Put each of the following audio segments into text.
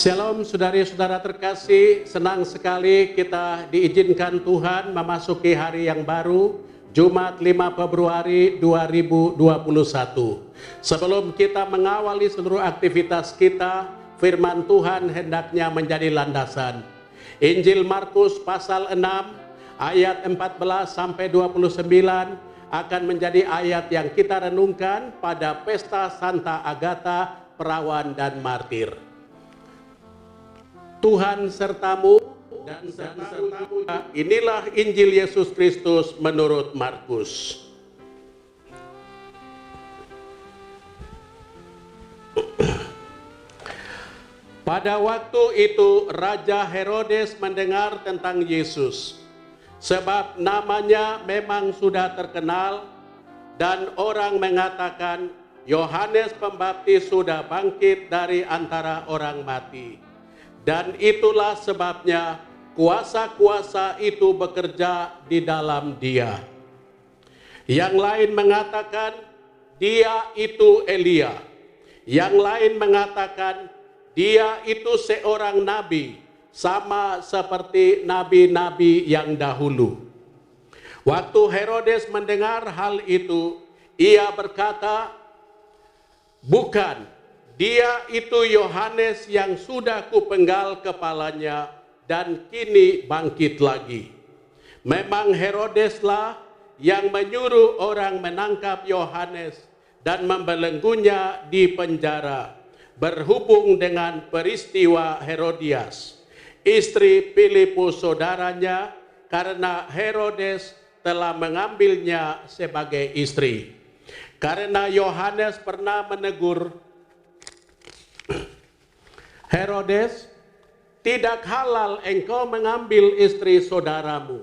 Shalom saudari-saudara terkasih, senang sekali kita diizinkan Tuhan memasuki hari yang baru, Jumat 5 Februari 2021. Sebelum kita mengawali seluruh aktivitas kita, firman Tuhan hendaknya menjadi landasan. Injil Markus pasal 6 ayat 14 sampai 29 akan menjadi ayat yang kita renungkan pada pesta Santa Agatha, perawan dan martir. Tuhan sertamu dan sertamu. Inilah Injil Yesus Kristus menurut Markus. Pada waktu itu Raja Herodes mendengar tentang Yesus, sebab namanya memang sudah terkenal, dan orang mengatakan Yohanes Pembaptis sudah bangkit dari antara orang mati. Dan itulah sebabnya kuasa-kuasa itu bekerja di dalam dia. Yang lain mengatakan dia itu Elia. Yang lain mengatakan dia itu seorang nabi, sama seperti nabi-nabi yang dahulu. Waktu Herodes mendengar hal itu, ia berkata, "Bukan, dia itu Yohanes yang sudah kupenggal kepalanya dan kini bangkit lagi." Memang Herodeslah yang menyuruh orang menangkap Yohanes dan membelenggunya di penjara, berhubung dengan peristiwa Herodias, istri Filipus saudaranya, karena Herodes telah mengambilnya sebagai istri. Karena Yohanes pernah menegur Herodes, "Tidak halal engkau mengambil istri saudaramu."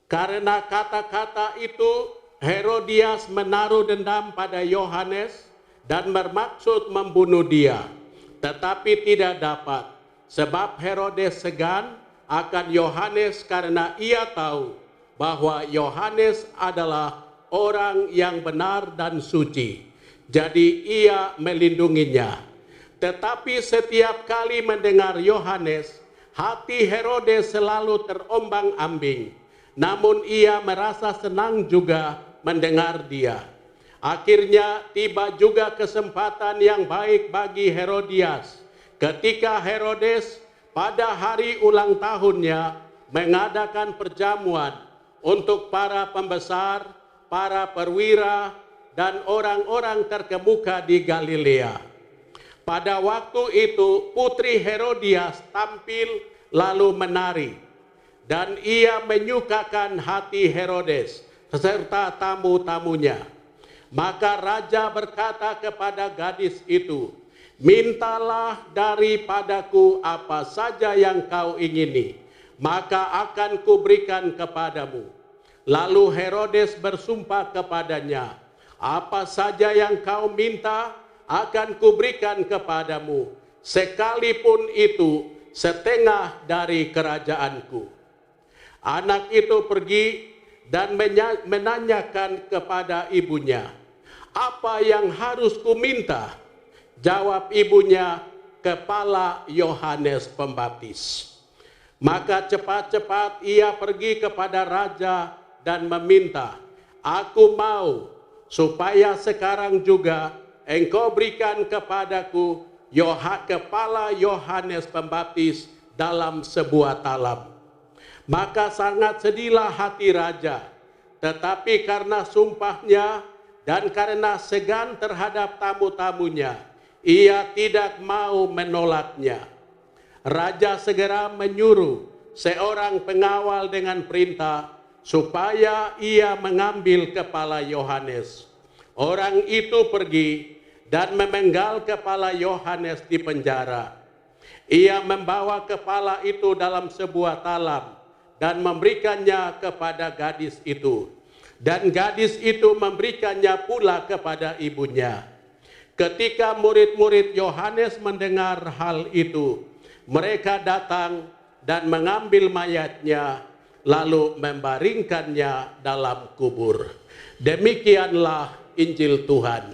Karena kata-kata itu, Herodias menaruh dendam pada Yohanes dan bermaksud membunuh dia, tetapi tidak dapat, sebab Herodes segan akan Yohanes karena ia tahu bahwa Yohanes adalah orang yang benar dan suci. Jadi ia melindunginya. Tetapi setiap kali mendengar Yohanes, hati Herodes selalu terombang-ambing. Namun ia merasa senang juga mendengar dia. Akhirnya tiba juga kesempatan yang baik bagi Herodias, ketika Herodes pada hari ulang tahunnya mengadakan perjamuan untuk para pembesar, para perwira, dan orang-orang terkemuka di Galilea. Pada waktu itu putri Herodias tampil lalu menari, dan ia menyukakan hati Herodes serta tamu-tamunya. Maka raja berkata kepada gadis itu, "Mintalah daripadaku apa saja yang kau ingini, maka akan kuberikan kepadamu." Lalu Herodes bersumpah kepadanya, "Apa saja yang kau minta akan kuberikan kepadamu, sekalipun itu setengah dari kerajaanku." Anak itu pergi dan menanyakan kepada ibunya, "Apa yang harus kuminta?" Jawab ibunya, "Kepala Yohanes Pembaptis." Maka cepat-cepat ia pergi kepada raja dan meminta, "Aku mau supaya sekarang juga engkau berikan kepadaku kepala Yohanes Pembaptis dalam sebuah talam." Maka sangat sedihlah hati raja, tetapi karena sumpahnya dan karena segan terhadap tamu-tamunya, ia tidak mau menolaknya. Raja segera menyuruh seorang pengawal dengan perintah supaya ia mengambil kepala Yohanes. Orang itu pergi dan memenggal kepala Yohanes di penjara. Ia membawa kepala itu dalam sebuah talam dan memberikannya kepada gadis itu. Dan gadis itu memberikannya pula kepada ibunya. Ketika murid-murid Yohanes mendengar hal itu, mereka datang dan mengambil mayatnya, lalu membaringkannya dalam kubur. Demikianlah Injil Tuhan.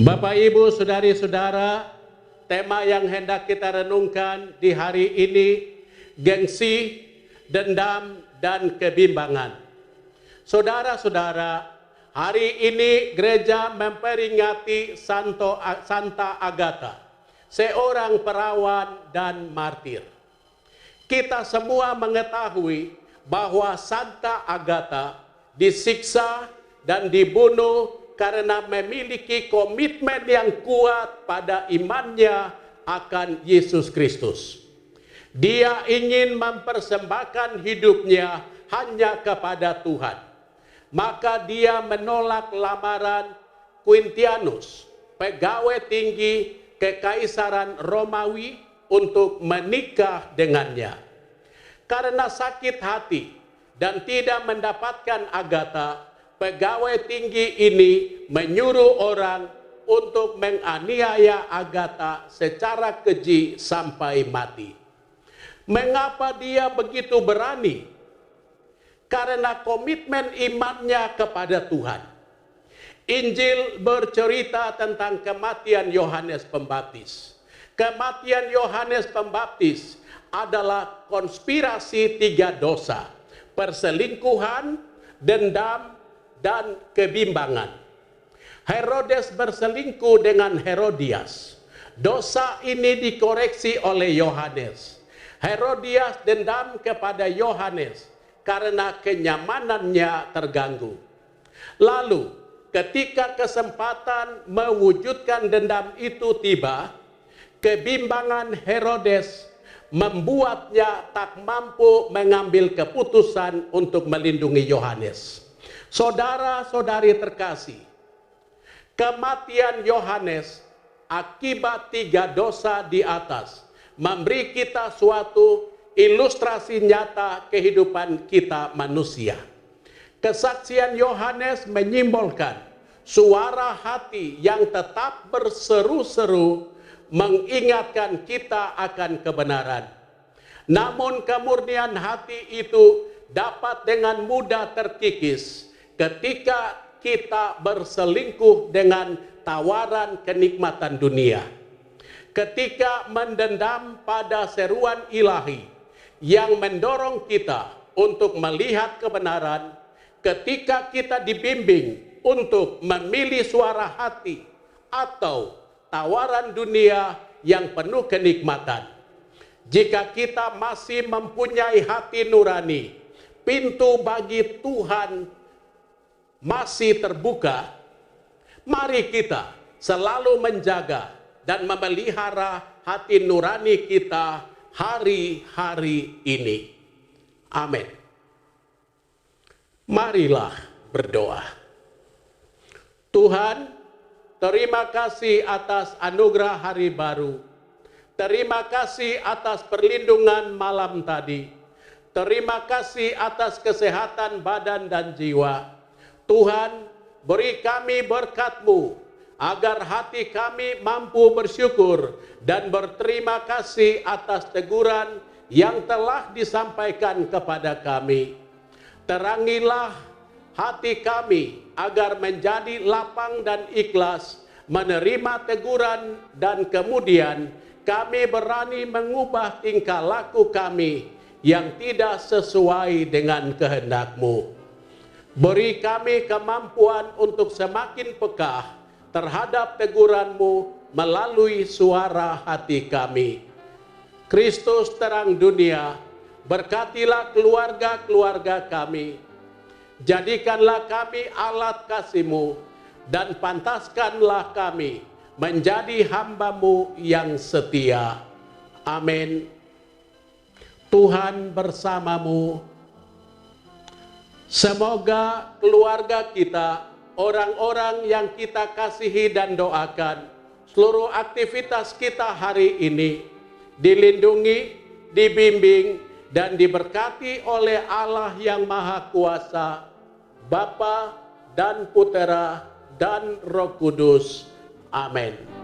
Bapak, Ibu, saudari-saudara, tema yang hendak kita renungkan di hari ini, gengsi, dendam, dan kebimbangan. Saudara-saudara, hari ini gereja memperingati Santa Agatha, seorang perawan dan martir. Kita semua mengetahui bahwa Santa Agatha disiksa dan dibunuh karena memiliki komitmen yang kuat pada imannya akan Yesus Kristus. Dia ingin mempersembahkan hidupnya hanya kepada Tuhan. Maka dia menolak lamaran Quintianus, pegawai tinggi Kekaisaran Romawi, untuk menikah dengannya. Karena sakit hati dan tidak mendapatkan Agatha, pegawai tinggi ini menyuruh orang untuk menganiaya Agatha secara keji sampai mati. Mengapa dia begitu berani? Karena komitmen imannya kepada Tuhan. Injil bercerita tentang kematian Yohanes Pembaptis. Kematian Yohanes Pembaptis adalah konspirasi 3 dosa: perselingkuhan, dendam, dan kebimbangan. Herodes berselingkuh dengan Herodias. Dosa ini dikoreksi oleh Yohanes. Herodias dendam kepada Yohanes karena kenyamanannya terganggu. Lalu, ketika kesempatan mewujudkan dendam itu tiba, kebimbangan Herodes membuatnya tak mampu mengambil keputusan untuk melindungi Yohanes. Saudara-saudari terkasih, kematian Yohanes akibat 3 dosa di atas memberi kita suatu ilustrasi nyata kehidupan kita manusia. Kesaksian Yohanes menyimbolkan suara hati yang tetap berseru-seru mengingatkan kita akan kebenaran. Namun kemurnian hati itu dapat dengan mudah terkikis ketika kita berselingkuh dengan tawaran kenikmatan dunia. Ketika mendendam pada seruan ilahi yang mendorong kita untuk melihat kebenaran, ketika kita dibimbing untuk memilih suara hati atau tawaran dunia yang penuh kenikmatan. Jika kita masih mempunyai hati nurani, pintu bagi Tuhan masih terbuka. Mari kita selalu menjaga dan memelihara hati nurani kita hari-hari ini. Amin. Marilah berdoa. Tuhan, terima kasih atas anugerah hari baru. Terima kasih atas perlindungan malam tadi. Terima kasih atas kesehatan badan dan jiwa. Tuhan, beri kami berkat-Mu agar hati kami mampu bersyukur dan berterima kasih atas teguran yang telah disampaikan kepada kami. Terangilah hati kami agar menjadi lapang dan ikhlas menerima teguran, dan kemudian kami berani mengubah tingkah laku kami yang tidak sesuai dengan kehendak-Mu. Beri kami kemampuan untuk semakin peka terhadap teguran-Mu melalui suara hati kami. Kristus terang dunia, berkatilah keluarga-keluarga kami. Jadikanlah kami alat kasih-Mu, dan pantaskanlah kami menjadi hamba-Mu yang setia. Amin. Tuhan bersamamu. Semoga keluarga kita, orang-orang yang kita kasihi dan doakan, seluruh aktivitas kita hari ini dilindungi, dibimbing, dan diberkati oleh Allah yang Maha Kuasa, Bapa dan Putera dan Roh Kudus. Amin.